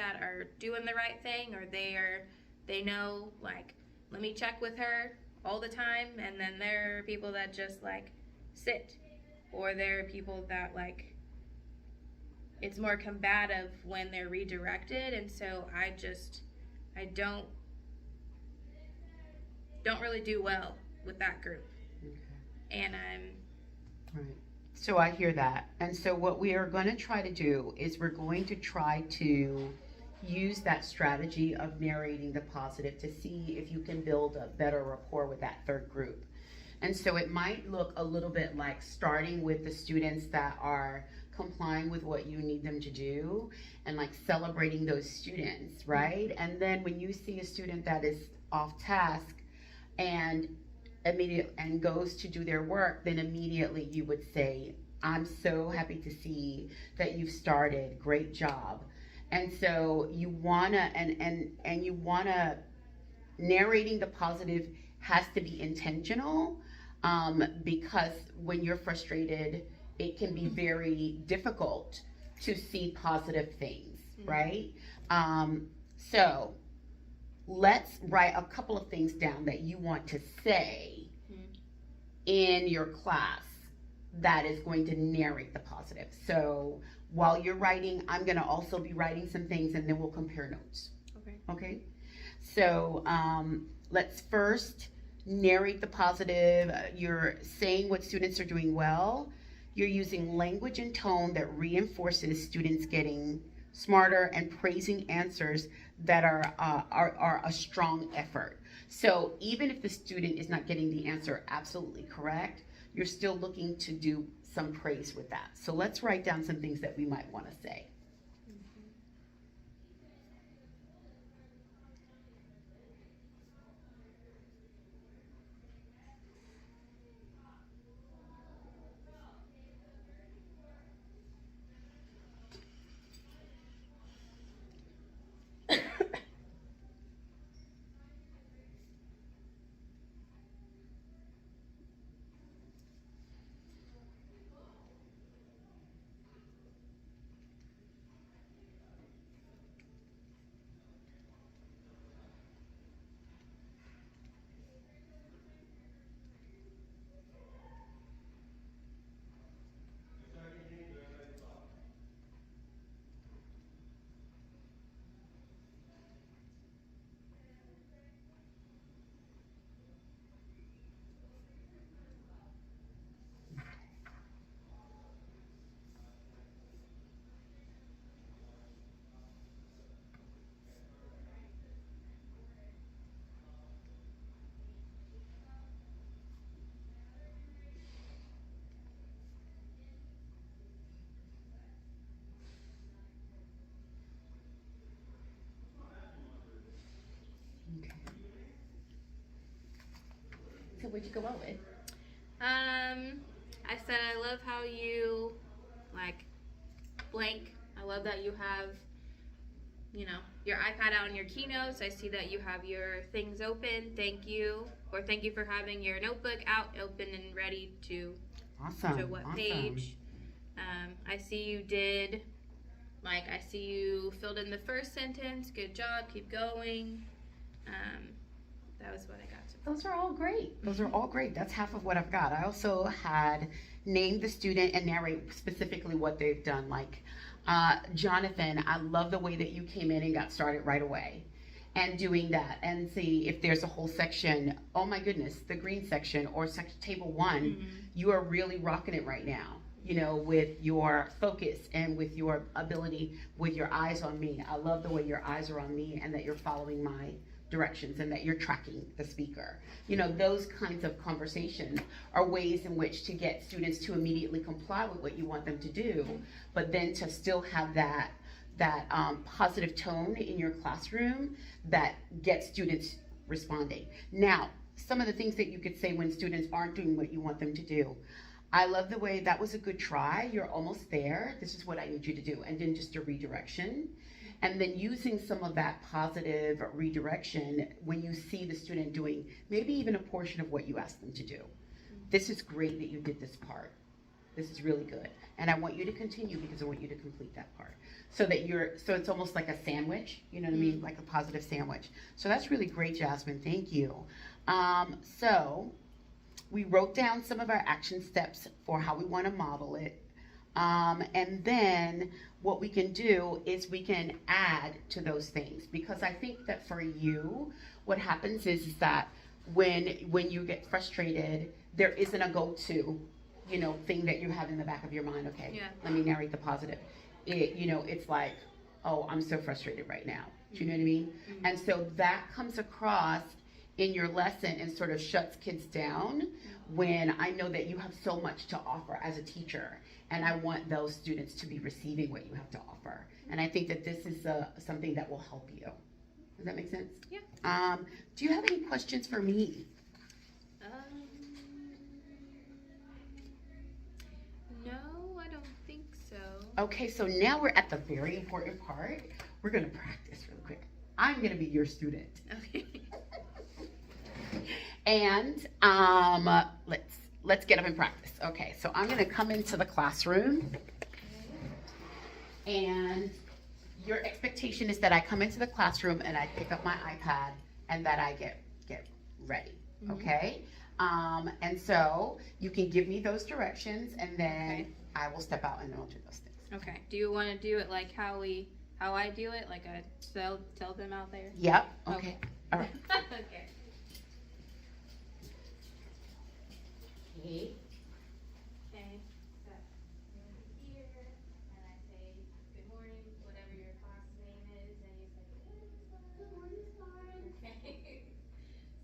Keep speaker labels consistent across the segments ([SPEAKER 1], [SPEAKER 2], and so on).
[SPEAKER 1] that are doing the right thing, or they know, like, let me check with her all the time, and then there are people that just like sit, or there are people that like it's more combative when they're redirected, and so I don't really do well with that group.
[SPEAKER 2] Okay.
[SPEAKER 1] And I'm
[SPEAKER 2] Right. So I hear that. And so what we are going to try to do is we're going to try to use that strategy of narrating the positive to see if you can build a better rapport with that third group. And so it might look a little bit like starting with the students that are complying with what you need them to do and like celebrating those students, right? And then when you see a student that is off task and goes to do their work, then immediately you would say, I'm so happy to see that you've started. Great job. And so you wanna and you wanna narrating the positive has to be intentional, because when you're frustrated, it can be very difficult to see positive things, right? So let's write a couple of things down that you want to say in your class that is going to narrate the positive. So while you're writing, I'm going to also be writing some things, and then we'll compare notes. Okay? So let's first narrate the positive. You're saying what students are doing well. You're using language and tone that reinforces students getting smarter and praising answers that are a strong effort. So even if the student is not getting the answer absolutely correct, you're still looking to do some praise with that. So let's write down some things that we might want to say. Okay. So what'd you go out with?
[SPEAKER 1] I said I love how you like blank. I love that you have, your iPad out in your keynotes. I see that you have your things open. Thank you. Or thank you for having your notebook out, open and ready to what page. I see you did, I see you filled in the first sentence. Good job. Keep going. That was what I got.
[SPEAKER 2] Those are all great. Those are all great. That's half of what I've got. I also had named the student and narrate specifically what they've done. Like, Jonathan, I love the way that you came in and got started right away. And doing that, and see if there's a whole section, oh my goodness, the green section or table one, you are really rocking it right now, with your focus and with your ability, with your eyes on me. I love the way your eyes are on me and that you're following my directions and that you're tracking the speaker. Those kinds of conversations are ways in which to get students to immediately comply with what you want them to do, but then to still have that positive tone in your classroom that gets students responding. Now, some of the things that you could say when students aren't doing what you want them to do. I love the way that was a good try. You're almost there. This is what I need you to do. And then just a redirection. And then using some of that positive redirection when you see the student doing maybe even a portion of what you asked them to do. This is great that you did this part. This is really good. And I want you to continue because I want you to complete that part. So it's almost like a sandwich, you know what I mean? Like a positive sandwich. So that's really great, Jasmine. Thank you. So we wrote down some of our action steps for how we want to model it. And then what we can do is we can add to those things, because I think that for you, what happens is that when you get frustrated, there isn't a go-to, thing that you have in the back of your mind. Okay,
[SPEAKER 1] Yeah.
[SPEAKER 2] let me narrate the positive. It's like, oh, I'm so frustrated right now. Do you know what I mean?
[SPEAKER 1] Mm-hmm.
[SPEAKER 2] And so that comes across in your lesson and sort of shuts kids down when I know that you have so much to offer as a teacher, and I want those students to be receiving what you have to offer. And I think that this is something that will help you. Does that make sense?
[SPEAKER 1] Yeah.
[SPEAKER 2] Do you have any questions for me?
[SPEAKER 1] No, I don't think so.
[SPEAKER 2] Okay, so now we're at the very important part. We're gonna practice really quick. I'm gonna be your student.
[SPEAKER 1] Okay.
[SPEAKER 2] And let's get up and practice. Okay, so I'm gonna come into the classroom, and your expectation is that I come into the classroom and I pick up my iPad and that I get ready.
[SPEAKER 1] Mm-hmm.
[SPEAKER 2] Okay? And so you can give me those directions, and then
[SPEAKER 1] Okay.
[SPEAKER 2] I will step out and I'll do those things.
[SPEAKER 1] Okay. Do you want to do it like how I do it? Like I tell them out there?
[SPEAKER 2] Yep. Okay. All right.
[SPEAKER 1] Okay.
[SPEAKER 2] Okay.
[SPEAKER 1] Okay. So I'm here, and I say good morning, whatever your class name is, and you say good morning, Lauren. Okay.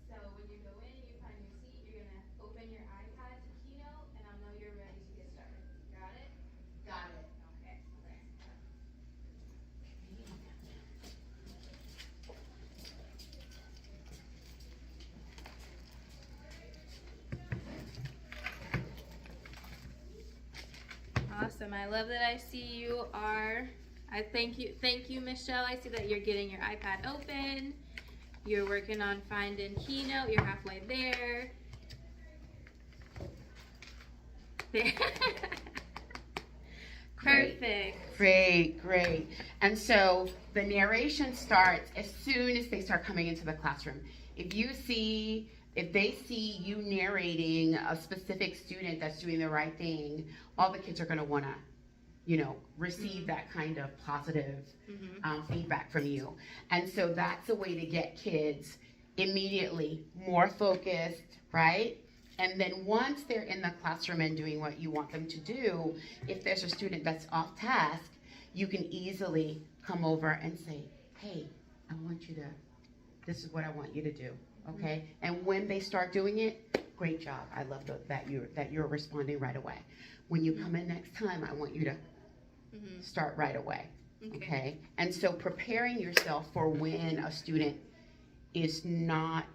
[SPEAKER 1] So when you go in, you find your seat. You're gonna open your iPad to Keynote, and I'll know you're ready to get started. Got it?
[SPEAKER 2] Got it.
[SPEAKER 1] Okay. Awesome. I love that I see you are. I thank you, Michelle. I see that you're getting your iPad open. You're working on finding Keynote. You're halfway there. There. Perfect.
[SPEAKER 2] Great. And so the narration starts as soon as they start coming into the classroom. If they see you narrating a specific student that's doing the right thing, all the kids are going to want to, receive that kind of positive feedback from you. And so that's a way to get kids immediately more focused, right? And then once they're in the classroom and doing what you want them to do, if there's a student that's off task, you can easily come over and say, hey, this is what I want you to do, okay? And when they start doing it, great job. I love that you're responding right away. When you come in next time, I want you to start right away, okay? And so preparing yourself for when a student is not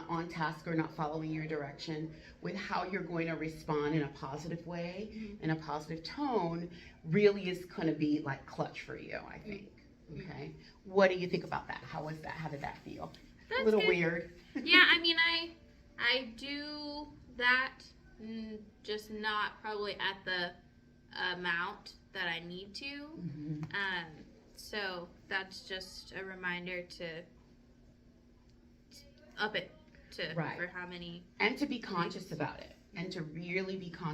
[SPEAKER 2] on task or not following your direction, with how you're going to respond in a positive way, in a positive tone, really is going to be like clutch for you, I think. Okay. What do you think about that? How was that? How did that feel?
[SPEAKER 1] That's
[SPEAKER 2] a little
[SPEAKER 1] good.
[SPEAKER 2] Weird.
[SPEAKER 1] Yeah, I mean, I do that, just not probably at the amount that I need to. So that's just a reminder to up it to
[SPEAKER 2] Right.
[SPEAKER 1] for how many.
[SPEAKER 2] And to be conscious about it, and to really be conscious